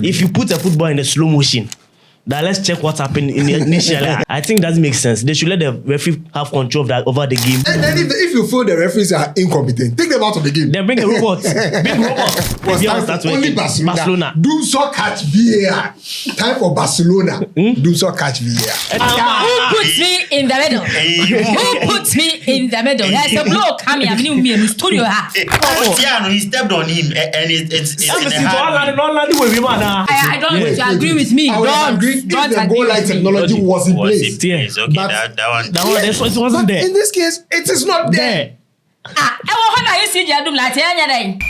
if you put a football in a slow motion, that let's check what happened initially. I think that doesn't make sense. They should let the referee have control of that over the game. And then if you feel the referees are incompetent, take them out of the game. Then bring a robot. Big robot. Only Barcelona. Do so catch VAR. Time for Barcelona. Do so catch VAR. Who puts me in the middle? Who puts me in the middle? There's a bloke coming. I'm new me in the studio. He stepped on him, and it's in the hand. I don't want to agree with me. If the goal line technology was in place. Okay, but that one. It wasn't there. In this case, it is not there. What are you seeing? You do like anything.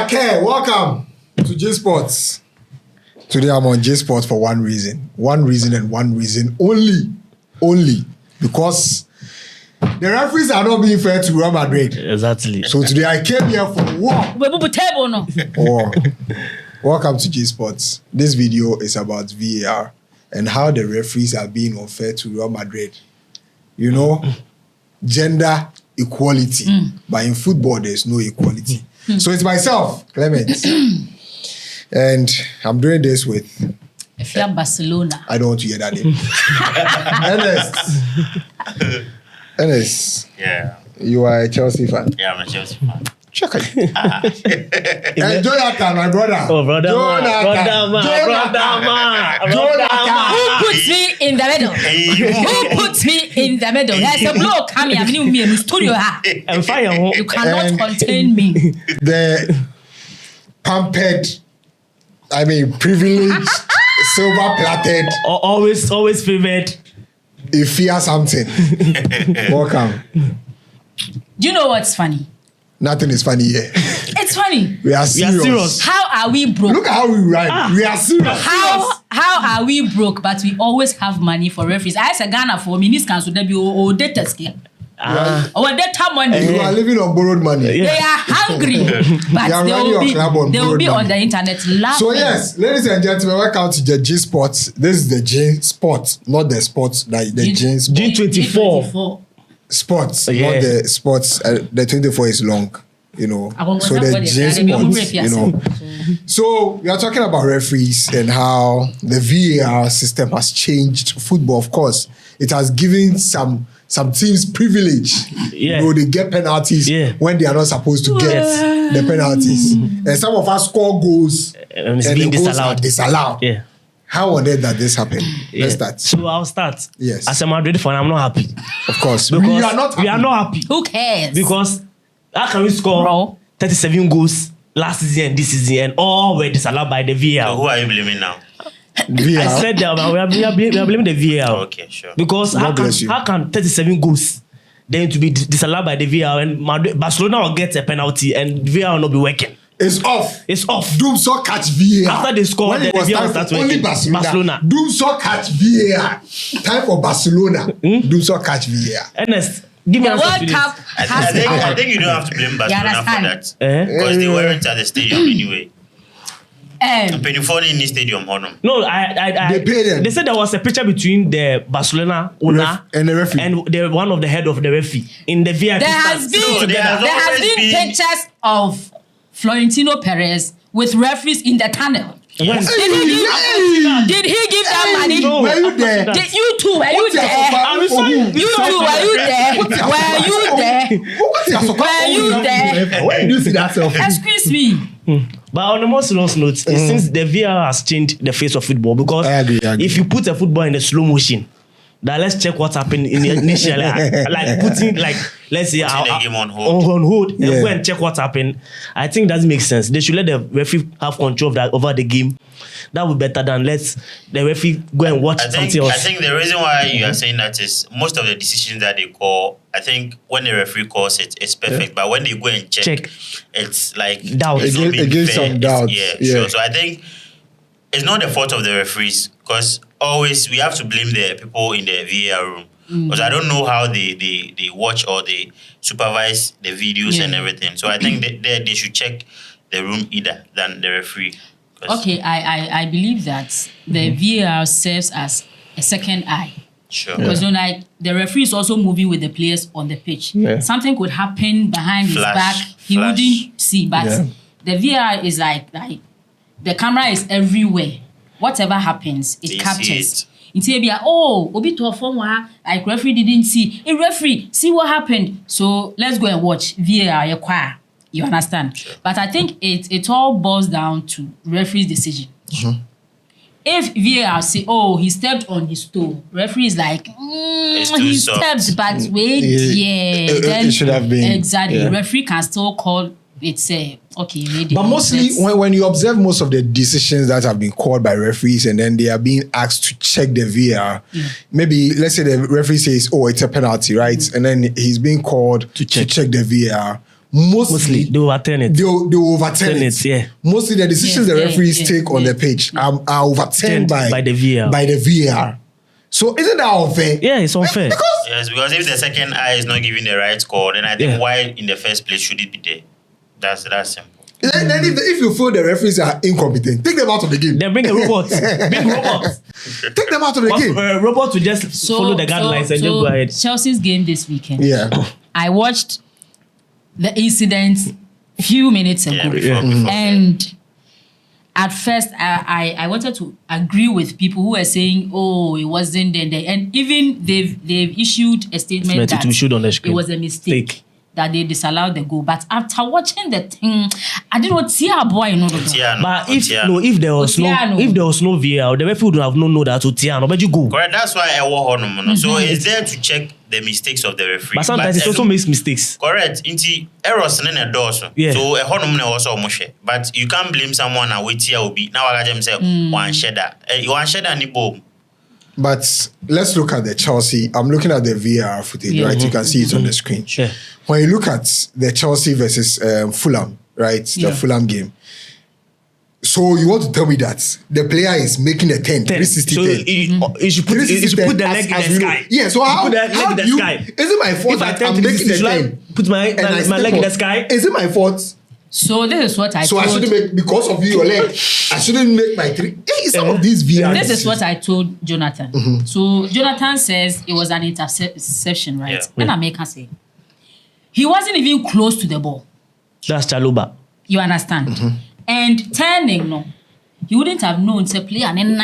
Okay, welcome to J Sports. Today I'm on J Sports for one reason and one reason only because the referees are not being fair to Real Madrid. Exactly. So today I came here for war. Welcome to J Sports. This video is about VAR and how the referees are being unfair to Real Madrid. You know, gender equality, but in football there's no equality. So it's myself, Clement. And I'm doing this with... If you're Barcelona. I don't want to hear that name. Ernest. Yeah. You are a Chelsea fan. Yeah, I'm a Chelsea fan. Check it. And Jonathan, my brother. Oh, brother. Jonathan. Who puts me in the middle? Who puts me in the middle? There's a bloke coming. I'm new me in the studio. And fire. You cannot contain me. The pampered, privileged, silver-plated. Always favored. If fear something. Welcome. Do you know what's funny? Nothing is funny here. It's funny. We are serious. How are we broke? Look at how we rhyme. We are serious. How are we broke, but we always have money for referees? I say Ghana for ministers council there be o data scale. Our data money. You are living on borrowed money. They are hungry, but they will be on the internet laughing. So yes, ladies and gentlemen, welcome to the G Sports. This is the G Sports, not the sports, the G Sports. G24. Sports, not the sports. The 24 is long, you know. So the G Sports, you know. So we are talking about referees and how the VAR system has changed football. Of course, it has given some teams privilege. Yeah. You know, they get penalties when they are not supposed to get the penalties. And some of us score goals and the goals are disallowed. Yeah. How on earth that this happened? Let's start. So I'll start. Yes. As a Madrid fan, I'm not happy. Of course. Because we are not happy. Who cares? Because how can we score 37 goals last season and this season and all were disallowed by the VAR? So who are you blaming now? VAR. I said that we are blaming the VAR. Okay, sure. Because how can 37 goals then to be disallowed by the VAR and Barcelona will get a penalty and VAR will not be working? It's off. It's off. Doom saw catch VAR. After they scored, the VAR starts only working. Barcelona. Doom saw catch VAR. Time for Barcelona. Doom saw catch VAR. Ernest, give me the World Cup. I think you don't have to blame Barcelona for that. Because they weren't at the stadium anyway. Penifoni in the stadium, no, they paid them. They said there was a picture between the Barcelona owner and the referee and the one of the head of the referee in the VIP. There has been pictures of Florentino Perez with referees in the tunnel. Yes. Did he give that money? No. Were you there? You two, were you there? You two, were you there? Were you there? Where did you see that selfie? Excuse me. But on the most serious note, since the VAR has changed the face of football, because I agree. if you put a football in a slow motion, that let's check what happened initially, like putting let's say the game on hold. On hold and go and check what happened. I think that doesn't make sense. They should let the referee have control of that over the game. That would be better than let the referee go and watch something else. I think the reason why you are saying that is most of the decisions that they call, I think when the referee calls it, it's perfect. But when they go and check. It's like doubt. It gives some doubt. Sure. So I think it's not the fault of the referees because always we have to blame the people in the VAR room. Because I don't know how they watch or they supervise the videos and everything. So I think they should check the room either than the referee. Okay, I believe that the VAR serves as a second eye. Sure. Because like the referee is also moving with the players on the pitch. Yeah. Something could happen behind his Flash, back. He flash. wouldn't see. But the VAR is like the camera is everywhere. Whatever happens, it They captures. see Until be obi to a form like referee didn't see. Hey referee, see what happened. So let's go and watch VAR. You understand? Sure. But I think it all boils down to referee's decision. If VAR say, he stepped on his toe, referee is like, too he soft. stepped, but wait, it should have been. Exactly. Yeah. Referee can still call it, say, okay, ready. But mostly, when you observe most of the decisions that have been called by referees and then they are being asked to check the VAR, maybe let's say the referee says, it's a penalty, right? And then he's being called to check the VAR. Mostly they overturn it. They overturn it. Yeah. Mostly the decisions the referees take on the pitch are overturned by the VAR. By the VAR. So isn't that unfair? Yeah, it's unfair. Yes, because if the second eye is not giving the right call, then I think why in the first place should it be there? That's simple. Then if you feel the referees are incompetent, take them out of the game. Then bring a robot. Bring robots. Take them out of the game. Robot to just follow the guidelines and just go ahead. Chelsea's game this weekend. Yeah. I watched the incident few minutes ago. Before. And at first, I wanted to agree with people who were saying, it wasn't there. And even they've issued a statement that we showed on the screen. it was a mistake that they disallowed the goal. But after watching the thing, I didn't know Tia boy. But if there was no VAR, the referee would have not known that to Tiano. But you go. Correct. That's why I walk on. So it's there to check the mistakes of the referee. But sometimes it also makes mistakes. Correct. Inti errors in the door. Yeah. So a honum also moshe. But you can't blame someone and wait here will be. Now I got say one shedder. One shedder ni bomb. But let's look at the Chelsea. I'm looking at the VAR footage, right? You can see it on the screen. Yeah. When you look at the Chelsea versus Fulham, right? The Fulham game. So you want to tell me that the player is making a 10, 360 so 10. you should put the leg in the sky. Yeah, so how put the leg in the sky. Is it my fault If I that turn I'm to making the should I 10? put my leg in the sky? Is it my fault? So this is what I So told. I shouldn't make, because of your leg, I shouldn't make my 3. Hey, some of these VR. This is what I told Jonathan. So Jonathan says it was an interception, right? Yeah. And I make her say he wasn't even close to the ball. That's Chaluba. You understand? And turning, he wouldn't have known to play and then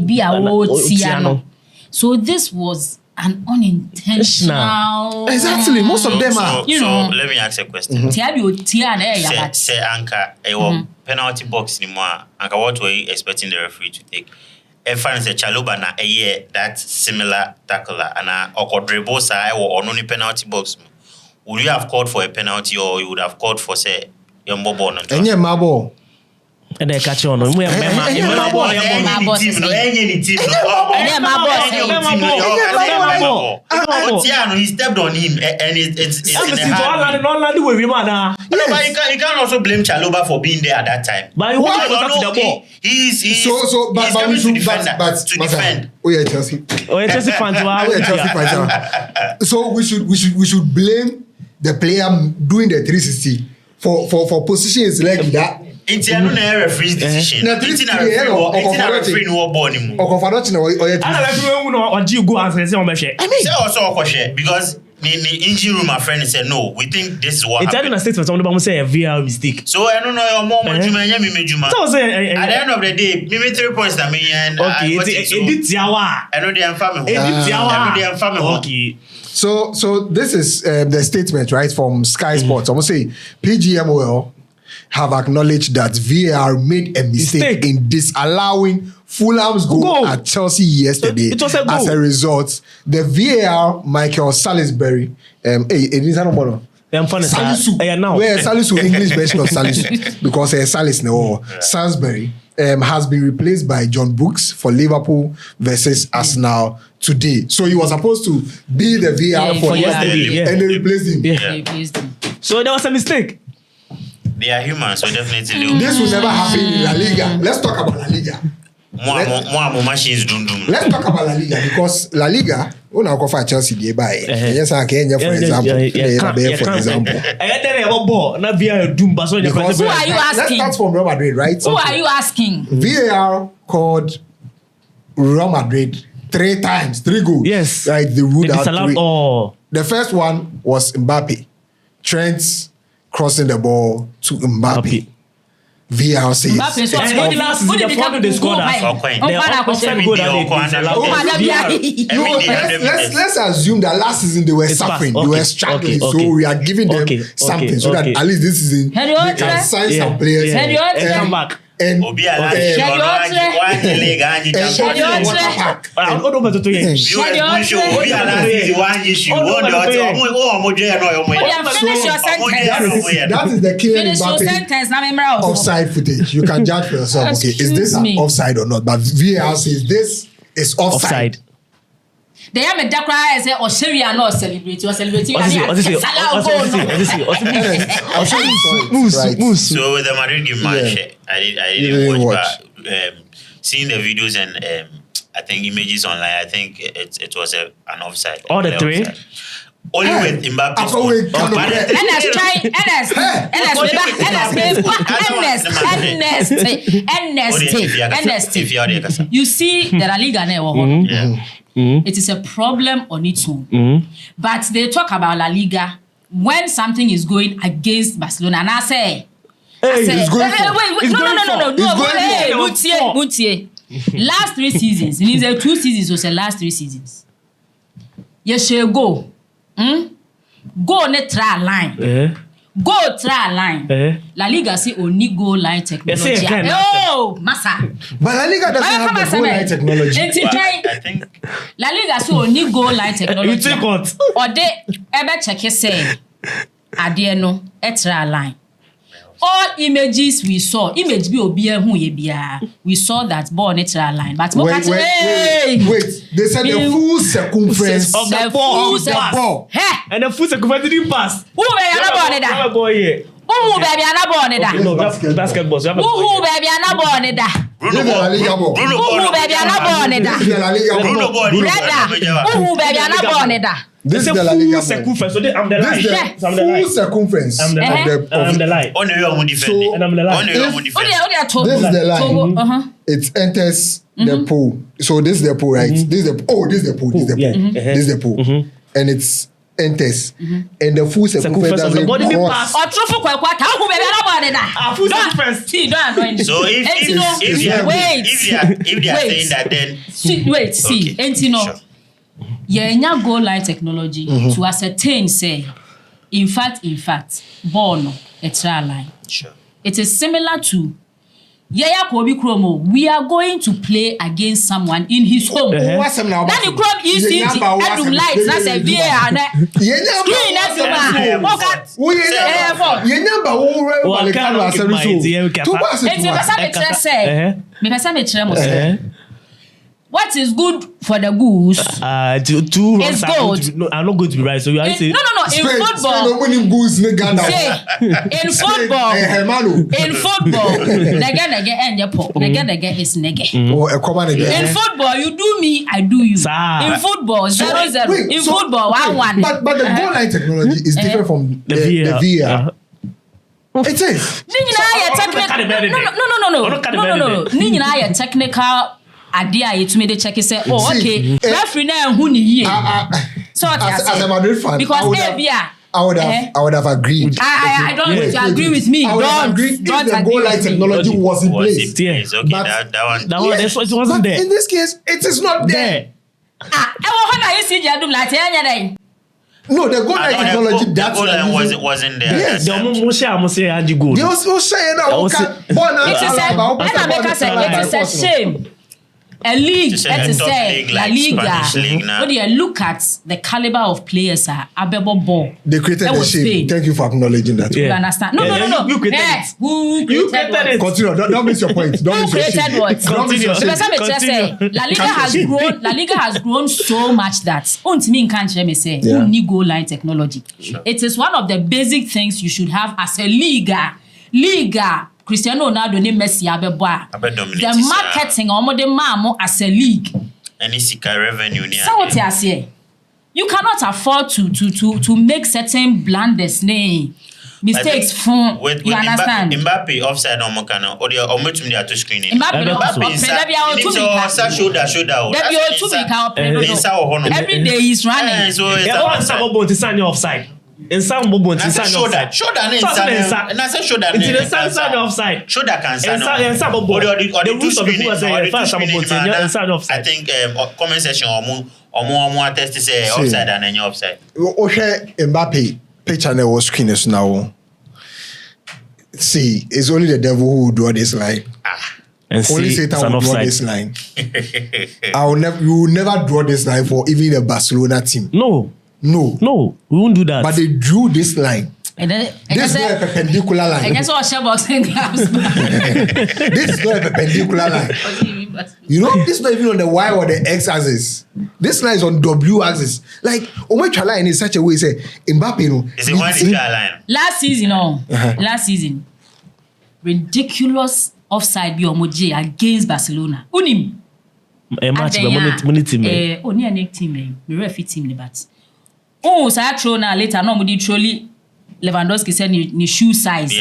be a So this was an unintentional. Exactly, most of them are. So let me ask a question. Say Anka, a penalty box anymore. Anka, what were you expecting the referee to take? If I say Chaluba na a year that similar tackler and a dribble side or only penalty box, would you have called for a penalty or you would have called for say your mobile? And yeah, my ball. And they catch on. He stepped on him and it's in the hand. But you can't also blame Chaluba for being there at that time. But He's but coming we to should defend. To defend. Oh yeah, Chelsea. Chelsea fans. So we should blame the player doing the 360 for positioning his leg with that. It's a referee's decision. It's a referee no ball anymore. Because in the injury room, my friend said, no, we think this is what happened. It's a statement. Somebody say a VAR mistake. So I don't know your mom. At the end of the day, maybe 3 points. I mean, Okay. So this is the statement, right, from Sky Sports. I'm going to say PGMOL have acknowledged that VAR made a mistake in disallowing Fulham's goal at Chelsea yesterday. It was a goal. As a result, the VAR, Michael Salisbury, Salisu. Where Salisu, English version of Salisu, because Salis no Salisbury has been replaced by John Brooks for Liverpool versus Arsenal today. So he was supposed to be the VAR for yesterday, and they replaced him. So there was a mistake. They are humans, so definitely do. This will never happen in La Liga. Let's talk about La Liga. More machines doom. Let's talk about La Liga because La Liga, Una go for Chelsea dey buy. Yes, I can for example. For example. Who are you asking? Let's start from Real Madrid, right? Who are you asking? VAR called Real Madrid 3 times, 3 goals. Yes. Right, they ruled out 3. Oh. The first one was Mbappe. Trent crossing the ball to Mbappe. VAR says. Mbappe so And last season, the front they scored us. Let's assume that last season they were suffering, they were struggling, so we are giving them something so that at least this season they can sign some players and come back. And that is the clear offside footage. You can judge for yourself. Okay, is this an offside or not? But VAR says this is offside. They have a Dakra as a Australia not celebrate. You are celebrating. I'll show you So with the Madrid game match, I didn't watch. But seeing the videos and I think images online, I think it was an offside. All the 3. Offside. Only with Mbappe. You see the La Liga now. It is a problem on its own. But they talk about La Liga when something is going against Barcelona. And I say, it's going last 3 seasons, it means 2 seasons was the last 3 seasons. Yes, you go. Go on a trial line. Go trial line. La Liga say only goal line technology. Oh, massa. But La Liga doesn't have the goal line technology. I think La Liga say only goal line technology. You take what? Or they ever check it say adieno a trial line. All images we saw, we saw that ball natural line. But wait. They said the full circumference of the ball. And the full circumference didn't pass. Who baby anabon da? No, basketball. Who baby anabon da? Bruno baby anabon da? Who baby anabon da? This is the La Liga circumference. So I'm the line. Full circumference. I'm the line. On the And I'm the line. This is the line. It enters the pool. So this is the pool, right? This is the pool. This is the pool. And it's enters. And the full circumference doesn't cross. So if they are saying that, then Yenya goal line technology to ascertain say in fact ball no a trial line. Sure. It is similar to Yaya Kobi Kromo. We are going to play against someone in his home. What's him now? Then the club is in the lights. That's a VAR. What is good for the goose? Two runs are not going to be right. So you are saying no. In football, in football, nega and your pop. Nega is nega. In football, you do me, I do you. In football, 0-0. In football, 1-1. But the goal line technology is different from the VAR. It is. No. Technical. Idea you to me the check and say, okay, referee now who ni so as a Madrid fan, because I would have agreed. I don't want to agree with me. I would have agreed if the goal line technology was in place. Okay, that one. It wasn't there. In this case, it is not there. No, the goal line technology wasn't there. Yes. They also saying it is a shame. A league that is said La Liga. When you look at the caliber of players Abebo Ball. They created the shame. Thank you for acknowledging that. You understand? No. You created it. Who created it? Continue. Don't miss your point. Who created what? Continue. La Liga has grown so much that me can't me say only goal line technology. Sure. It is one of the basic things you should have as a Liga. Cristiano Ronaldo ne Messi abeboa. The marketing omo de mamo as a league. Any sika revenue ni. So what you say? You cannot afford to make certain blunders, mistakes from you understand. Mbappe offside no mo kana o de o metum dey to screening. Mbappe no every day he's running. So it's offside. In some moments, it's offside. Shoulder offside. Shoulder can stand. In some moments, the rules of the football say offside. I think comment section or test say offside and any offside. Okay, Mbappe picture ne was screeners now. See, it's only the devil who will draw this line. And only see, Satan will draw this line. You will never draw this line for even a Barcelona team. No, we won't do that. But they drew this line. This is not a perpendicular line. I guess what share boxing gloves. This is not a perpendicular line. You know, this is not even on the Y or the X axis. This line is on W axis. Like, Ometra line in such a way, say, Mbappe, is it one line? Last season, ridiculous offside be Omoje against Barcelona. Unim. A match, but team. Only a team, we referee team, but. Oh, so I throw now later. No, we truly Lewandowski said ni shoe size.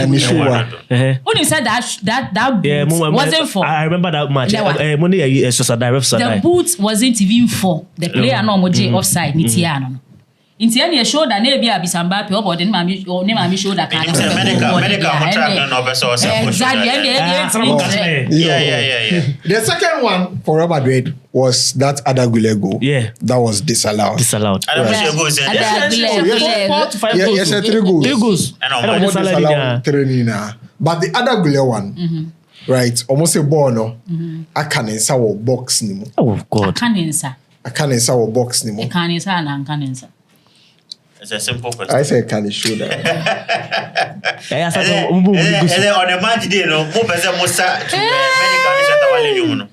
Ni shoe. When you said that boot wasn't for. I remember that match. Money is just a direct side. The boot wasn't even for the player. No, moje offside. Nitiano. Inti any shoulder na be Mbappe or body mami or name mami shoulder can. Medical contract no beso. Exactly. Yeah. The second one for Real Madrid was that Adagule goal. Yeah. That was disallowed. Adagule goes. Yes, 3 goals. 3 goals. And disallowed 3 now. But the Adagule one, right? Almost a ball no. I can't inside our box anymore. Oh God. I can't inside our box anymore. It's a simple question. I say can show that. On a match day, no, more person must start to medical.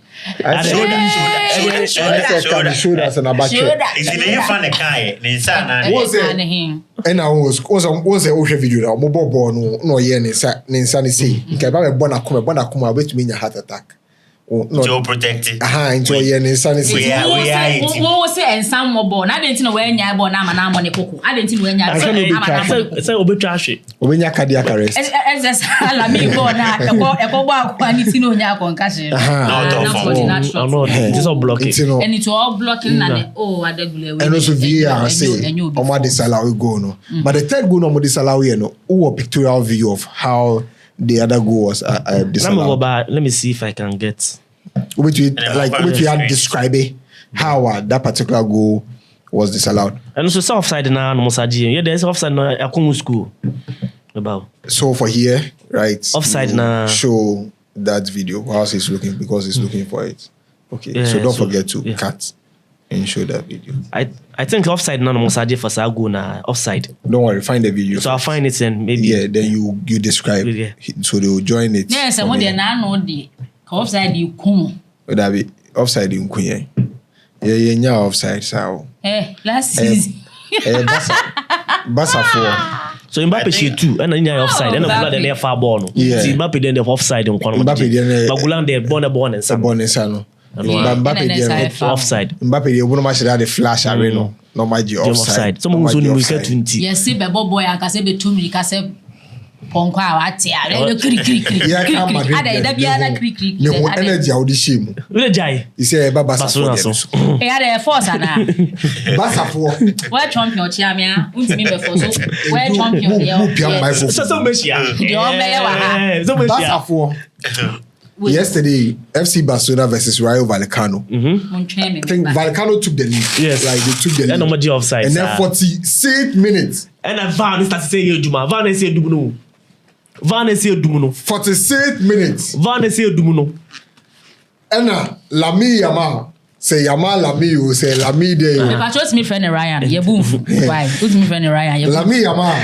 Shoulder as an abache. Is the name fan the guy? And I was a video. Mobile born no yen in say. Nkeba me bona kuma wait me heart attack. To protect it. Into yen insanity. We are it. Wo say ensam mobile. Na didn't know where nya born na na money koko. I didn't know where nya. Say obetwa hwe. Obenya cardiac arrest. As la me born na ekwo gba akwa ni ti no nya concussion. No, it's all blocking. And it's all blocking na Adagule. And also VAR say omo disallow go no. But the third goal no disallow here no. Who a pictorial view of how the other goal was disallowed. Let me see if I can get. Which we had described how that particular goal was disallowed. And also offside now, no Mosaji. Yeah, there's offside now. Akumu school. About. So for here, right? Offside now. Show that video whilst he's looking because he's looking for it. Okay. Yeah, so don't forget to cut and show that video. I think offside now, no Mosaji for Sago na offside. Don't worry, find the video. So I'll find it and maybe. Yeah, then you describe. Yeah. So they will join it. Yes, and what they now know the. Offside you come. Would that be offside in Queen? Yeah, offside. So. Last season. Bassa 4. So Mbappe she 2, and then offside. And Magula then far ball. Yeah. Mbappe then the offside on one. Mbappe then Magula then born and some. Mbappe then offside. Mbappe then one match that the flash array no matter offside. Some who's only 20. Yes, see, Babo boy, I can say between me, can say. Ponkwa wati ale kri. Ada ida bia na kri. Me ho energy audition. We jai. You say Baba Safo. Ada force ana. Basafo. Where champion chiamia, untimi be force. Where champion here. So meshia. The omeye wa ha. So meshia. Basafo. Yesterday, FC Barcelona versus Rayo Vallecano. I think Vallecano took the lead. Yes. Like they took the lead. And nobody offside. And then 46 minutes. And then VAR started saying Juma. VAR say Dumuno. VAR say Dumuno. 46 minutes. VAR say Dumuno. And Lami Yama. Say Yama Lami, you say Lami de. If I chose me friend Ryan, you boom. Why? Who's me friend Ryan? Lami Yama.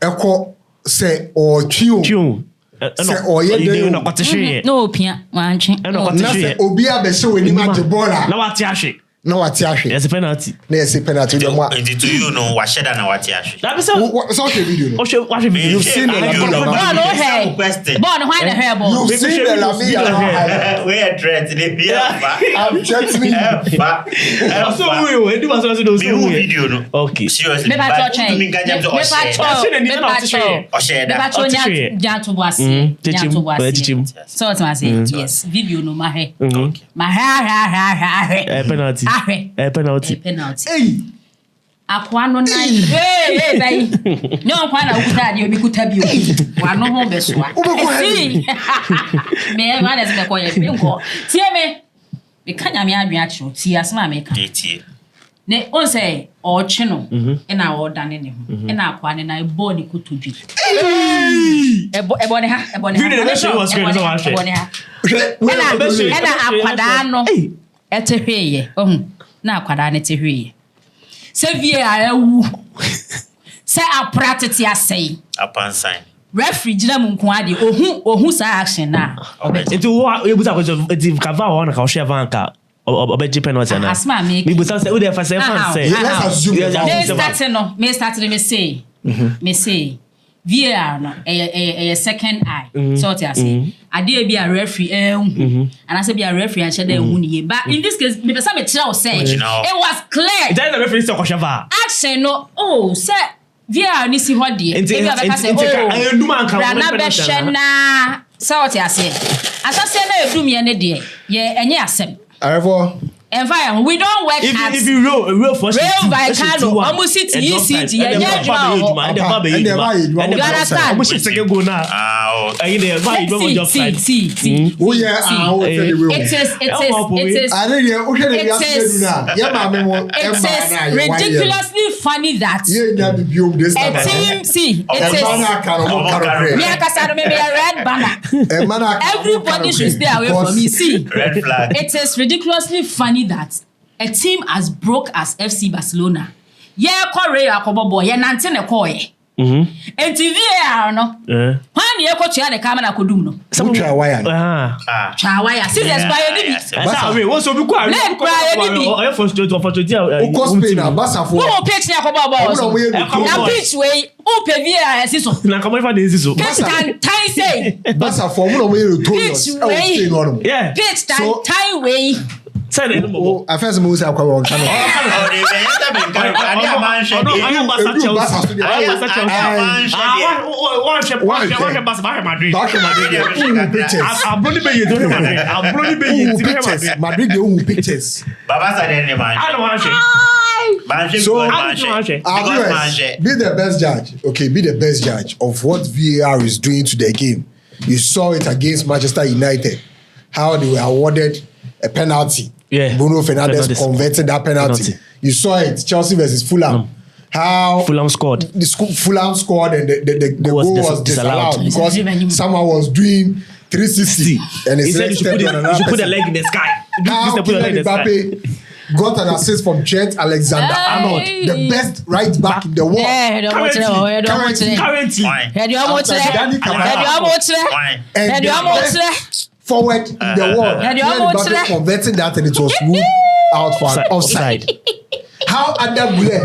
Eko say or Tune. No, Pia, Manchi. Obia be show any match bola. Na wati ahwe. No, what's your It's a penalty. There's a penalty. To you know, what should I know what you actually? That is Watch the video. watch the video. You've seen the Lamia. Question. Born why the hair ball. You've seen the Lamia. We're threatening. I'm threatening. Video no. Okay. Seriously. Me pa cho chain. Me so what I say? Yes, video no mahe. Penalty. Penalty. Hey. Akwa no na. Hey, dai. No kwa na ukuta di obi kuta bi o. Wa no ho besoa. See. Me ma na se me ko ye bi nko. Tie me. Me kanya me adwen acho. Tie asema me ka. Tie. Ne on say o che no e na o dane ne ho. E na akwa ne na e bo ni kutudwi. Ebo ne ha. Video na show was screen so wa share. Ebo ne ha. E na akwada no. Etehweye. Na akwada ne tehweye. Se VAR ewu. Se apratete asai. Apansan. Referee gina mu nko ade ohun sa action na. It will you buta question it cover one ka share van ka obeji penalty na. Asma make. Me buta say we dey say fan say. Let's assume me start me say. Me say VAR no a second eye. So what you say? Ade bi a referee and I say bi a referee and share dey hu ni. But in this case me person me tell say it was clear. It is the referee say question VAR. Action no say VAR ni si ho de. Maybe I say Rana be shena. So what you say? Asase na edum ye ne de. Ye enye asem. Environment, we don't work hard. If you real first real Vicano, almost city, you understand? Almost second go now. See. Oh yeah, it is ridiculously funny that a team see it is red banner. Everybody should stay away from me. See, red flag. it is ridiculously funny that a team as broke as FC Barcelona, Korea Kobobo, Nantene Koye. And VAR no. When you coach the camera could do no. Some try wire. Chawaya. See that's why you That's we want to be quiet. I frustrated Cost pay na Barca for. Who pitch na Kobobo? Na pitch way. Who pay VAR siso. Na come for this so. Pitch time say. Barca for we no way to tell us. Yeah. Pitch time way. Send it no. I first move say akwa won kan. Madrid dey pictures. Baba said any man. I don't want to. So be the best judge. Okay, be the best judge of what VAR is doing to the game. You saw it against Manchester United, how they were awarded a penalty. Yeah. Bruno Fernandes converted that penalty. You saw it, Chelsea versus Fulham. How Fulham scored. Fulham scored and the goal was disallowed because someone was doing 360 and he said you should put a leg in the sky. How Kylian Mbappe got an assist from Trent Alexander-Arnold, the best right back in the world. Currently. Forward in the world. Mbappe converting that and it was ruled out for an offside. How Ada Gule,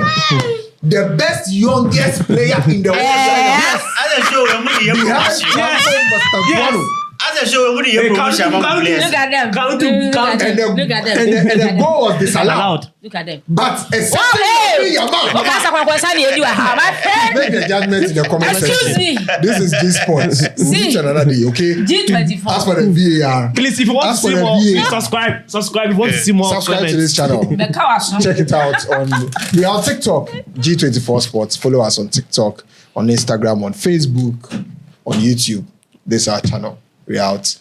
the best youngest player in the world, and the goal was disallowed. Look at them. But a certain make the judgment in the comment section. This is G Sports. We'll meet another day, okay? G24. As for the VAR, please, if you want to see more, subscribe. If you want to see more, subscribe to this channel. Check it out we are on TikTok, G24 Sports. Follow us on TikTok, on Instagram, on Facebook, on YouTube. This is our channel. We're out.